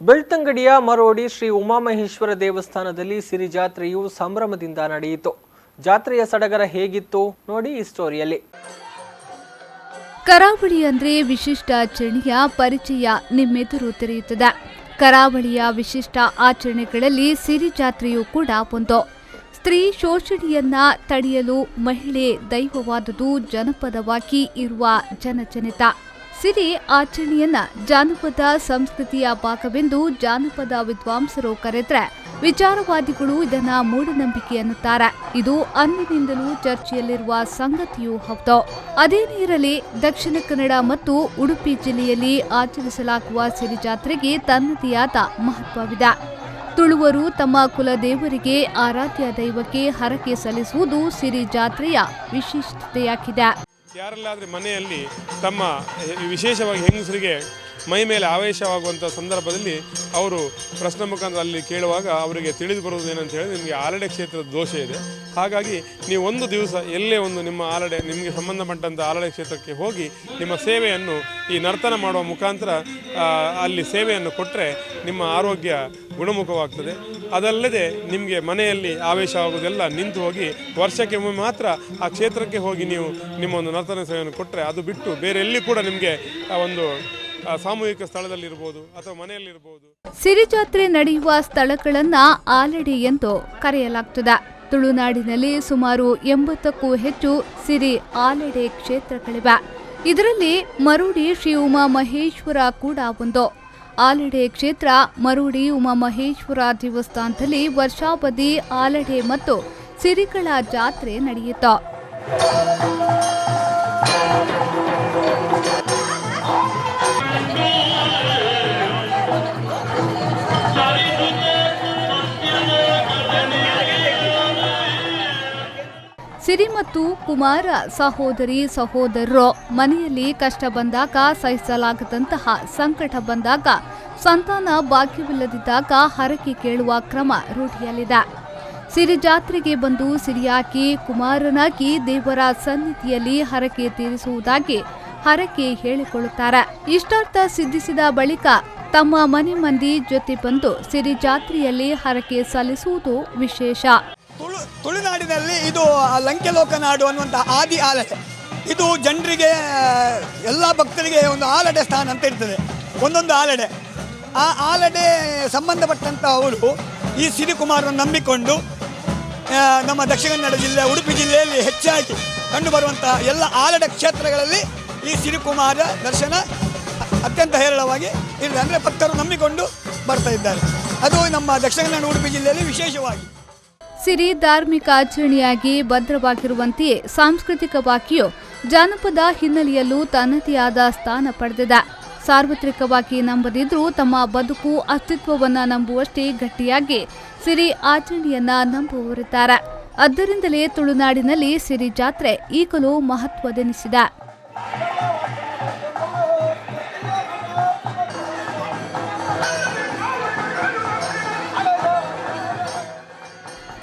ಬೆಳ್ತಂಗಡಿಯ ಮರೋಡಿ ಶ್ರೀ ಉಮಾಮಹೇಶ್ವರ ದೇವಸ್ಥಾನದಲ್ಲಿ ಸಿರಿ ಜಾತ್ರೆಯು ಸಂಭ್ರಮದಿಂದ ನಡೆಯಿತು. ಜಾತ್ರೆಯ ಸಡಗರ ಹೇಗಿತ್ತು ನೋಡಿ ಈ ಸ್ಟೋರಿಯಲ್ಲಿ. ಕರಾವಳಿ ಅಂದ್ರೆ ವಿಶಿಷ್ಟ ಆಚರಣೆಯ ಪರಿಚಯ ನಿಮ್ಮೆದುರು ತೆರೆಯುತ್ತದೆ. ಕರಾವಳಿಯ ವಿಶಿಷ್ಟ ಆಚರಣೆಗಳಲ್ಲಿ ಸಿರಿ ಜಾತ್ರೆಯೂ ಕೂಡ ಒಂದು. ಸ್ತ್ರೀ ಶೋಷಣೆಯನ್ನ ತಡೆಯಲು ಮಹಿಳೆ ದೈವವಾದುದು ಜನಪದವಾಗಿ ಇರುವ ಜನಜನಿತ. ಸಿರಿ ಆಚರಣೆಯನ್ನ ಜಾನಪದ ಸಂಸ್ಕೃತಿಯ ಭಾಗವೆಂದು ಜಾನಪದ ವಿದ್ವಾಂಸರು ಕರೆದ್ರೆ, ವಿಚಾರವಾದಿಗಳು ಇದನ್ನ ಮೂಢನಂಬಿಕೆ ಅನ್ನುತ್ತಾರೆ. ಇದು ಅಂದಿನಿಂದಲೂ ಚರ್ಚೆಯಲ್ಲಿರುವ ಸಂಗತಿಯೂ ಹೌದು. ಅದೇನೇ ಇರಲಿ, ದಕ್ಷಿಣ ಕನ್ನಡ ಮತ್ತು ಉಡುಪಿ ಜಿಲ್ಲೆಯಲ್ಲಿ ಆಚರಿಸಲಾಗುವ ಸಿರಿ ಜಾತ್ರೆಗೆ ತನ್ನದೇ ಆದ ಮಹತ್ವವಿದೆ. ತುಳುವರು ತಮ್ಮ ಕುಲದೇವರಿಗೆ, ಆರಾಧ್ಯ ದೈವಕ್ಕೆ ಹರಕೆ ಸಲ್ಲಿಸುವುದು ಸಿರಿ ಜಾತ್ರೆಯ ವಿಶಿಷ್ಟತೆಯಾಗಿದೆ. ಯಾರಲ್ಲಾದರೆ ಮನೆಯಲ್ಲಿ ತಮ್ಮ ವಿಶೇಷವಾಗಿ ಹೆಂಗಸರಿಗೆ ಮೈ ಮೇಲೆ ಆವೇಶವಾಗುವಂಥ ಸಂದರ್ಭದಲ್ಲಿ ಅವರು ಪ್ರಶ್ನೆ ಮುಖಾಂತರ ಅಲ್ಲಿ ಕೇಳುವಾಗ ಅವರಿಗೆ ತಿಳಿದು ಬರುವುದು ಏನಂತ ಹೇಳಿದ್ರೆ, ನಿಮಗೆ ಆಲಡೆ ಕ್ಷೇತ್ರದ ದೋಷ ಇದೆ, ಹಾಗಾಗಿ ನೀವು ಒಂದು ದಿವಸ ಎಲ್ಲೇ ಒಂದು ನಿಮ್ಮ ಆಲಡೆ ನಿಮಗೆ ಸಂಬಂಧಪಟ್ಟಂಥ ಆಲಡೆ ಕ್ಷೇತ್ರಕ್ಕೆ ಹೋಗಿ ನಿಮ್ಮ ಸೇವೆಯನ್ನು ಈ ನರ್ತನ ಮಾಡುವ ಮುಖಾಂತರ ಅಲ್ಲಿ ಸೇವೆಯನ್ನು ಕೊಟ್ಟರೆ ನಿಮ್ಮ ಆರೋಗ್ಯ ಗುಣಮುಖವಾಗ್ತದೆ. ಅದಲ್ಲದೆ ನಿಮಗೆ ಮನೆಯಲ್ಲಿ ಆವೇಶವಾಗುವುದೆಲ್ಲ ನಿಂತು ಹೋಗಿ ವರ್ಷಕ್ಕೆ ಒಮ್ಮೆ ಮಾತ್ರ ಆ ಕ್ಷೇತ್ರಕ್ಕೆ ಹೋಗಿ ನೀವು ನಿಮ್ಮ ಒಂದು ನರ್ತನ ಸೇವೆಯನ್ನು ಕೊಟ್ಟರೆ, ಅದು ಬಿಟ್ಟು ಬೇರೆ ಎಲ್ಲಿ ಕೂಡ ನಿಮಗೆ ಒಂದು ಸಾಮೂಹಿಕ ಸ್ಥಳದಲ್ಲಿರ್ಬೋದು ಅಥವಾ ಮನೆಯಲ್ಲಿರ್ಬೋದು. ಸಿರಿ ಜಾತ್ರೆ ನಡೆಯುವ ಸ್ಥಳಗಳನ್ನ ಆಲಡೆ ಎಂದು ಕರೆಯಲಾಗ್ತದೆ. ತುಳುನಾಡಿನಲ್ಲಿ ಸುಮಾರು 80ಕ್ಕೂ ಹೆಚ್ಚು ಸಿರಿ ಆಲಡೆ ಕ್ಷೇತ್ರಗಳಿವೆ. ಇದರಲ್ಲಿ ಮರೋಡಿ ಶ್ರೀ ಉಮಾಮಹೇಶ್ವರ ಕೂಡ ಒಂದು. ಆಲಡೆ ಕ್ಷೇತ್ರ ಮರೋಡಿ ಉಮಾಮಹೇಶ್ವರ ದೇವಸ್ಥಾನದಲ್ಲಿ ವರ್ಷಾವಧಿ ಆಲಡೆ ಮತ್ತು ಸಿರಿಗಳ ಜಾತ್ರೆ ನಡೆಯಿತು. ಸಿರಿ ಮತ್ತು ಕುಮಾರ ಸಹೋದರಿ ಸಹೋದರರು ಮನೆಯಲ್ಲಿ ಕಷ್ಟ ಬಂದಾಗ, ಸಹಿಸಲಾಗದಂತಹ ಸಂಕಟ ಬಂದಾಗ, ಸಂತಾನ ಭಾಗ್ಯವಿಲ್ಲದಿದ್ದಾಗ ಹರಕೆ ಕೇಳುವ ಕ್ರಮ ರೂಢಿಯಲ್ಲಿದೆ. ಸಿರಿ ಜಾತ್ರೆಗೆ ಬಂದು ಸಿರಿಯಾಗಿ ಕುಮಾರನಾಗಿ ದೇವರ ಸನ್ನಿಧಿಯಲ್ಲಿ ಹರಕೆ ತೀರಿಸುವುದಾಗಿ ಹರಕೆ ಹೇಳಿಕೊಳ್ಳುತ್ತಾರೆ. ಇಷ್ಟಾರ್ಥ ಸಿದ್ಧಿಸಿದ ಬಳಿಕ ತಮ್ಮ ಮನೆ ಮಂದಿ ಜೊತೆ ಬಂದು ಸಿರಿ ಜಾತ್ರೆಯಲ್ಲಿ ಹರಕೆ ಸಲ್ಲಿಸುವುದು ವಿಶೇಷ. ತುಳುನಾಡಿನಲ್ಲಿ ಇದು ಲಂಕೆಲೋಕ ನಾಡು ಅನ್ನುವಂಥ ಆದಿ ಆಲಡೆ. ಇದು ಜನರಿಗೆ, ಎಲ್ಲ ಭಕ್ತರಿಗೆ ಒಂದು ಆಲಡೆ ಸ್ಥಾನ ಅಂತ ಇರ್ತದೆ, ಒಂದೊಂದು ಆಲಡೆ. ಆ ಆಲಡೆ ಸಂಬಂಧಪಟ್ಟಂಥ ಅವರು ಈ ಸಿರಿಕುಮಾರನ್ನು ನಂಬಿಕೊಂಡು ನಮ್ಮ ದಕ್ಷಿಣ ಕನ್ನಡ ಜಿಲ್ಲೆ, ಉಡುಪಿ ಜಿಲ್ಲೆಯಲ್ಲಿ ಹೆಚ್ಚಾಗಿ ಕಂಡುಬರುವಂಥ ಎಲ್ಲ ಆಲಡೆ ಕ್ಷೇತ್ರಗಳಲ್ಲಿ ಈ ಸಿರಿಕುಮಾರ ದರ್ಶನ ಅತ್ಯಂತ ಹೇರಳವಾಗಿ ಇದೆ. ಅಂದರೆ ಭಕ್ತರು ನಂಬಿಕೊಂಡು ಬರ್ತಾ ಇದ್ದಾರೆ. ಅದು ನಮ್ಮ ದಕ್ಷಿಣ ಕನ್ನಡ ಉಡುಪಿ ಜಿಲ್ಲೆಯಲ್ಲಿ ವಿಶೇಷವಾಗಿ. ಸಿರಿ ಧಾರ್ಮಿಕ ಆಚರಣೆಯಾಗಿ ಭದ್ರವಾಗಿರುವಂತೆಯೇ ಸಾಂಸ್ಕೃತಿಕವಾಗಿಯೂ ಜಾನಪದ ಹಿನ್ನೆಲೆಯಲ್ಲೂ ತನ್ನದೇ ಆದ ಸ್ಥಾನ ಪಡೆದಿದೆ. ಸಾರ್ವತ್ರಿಕವಾಗಿ ನಂಬದಿದ್ರೂ ತಮ್ಮ ಬದುಕು ಅಸ್ತಿತ್ವವನ್ನ ನಂಬುವಷ್ಟೇ ಗಟ್ಟಿಯಾಗಿ ಸಿರಿ ಆಚರಣೆಯನ್ನ ನಂಬುವವರಿದ್ದಾರೆ. ಆದ್ದರಿಂದಲೇ ತುಳುನಾಡಿನಲ್ಲಿ ಸಿರಿ ಜಾತ್ರೆ ಈಗಲೂ ಮಹತ್ವದೆನಿಸಿದೆ.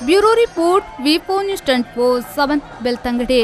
ಬ್ಯೂರೋ ರಿಪೋರ್ಟ್, ವಿ4 ನ್ಯೂಸ್ 24/7 ಬೆಳ್ತಂಗಡಿ.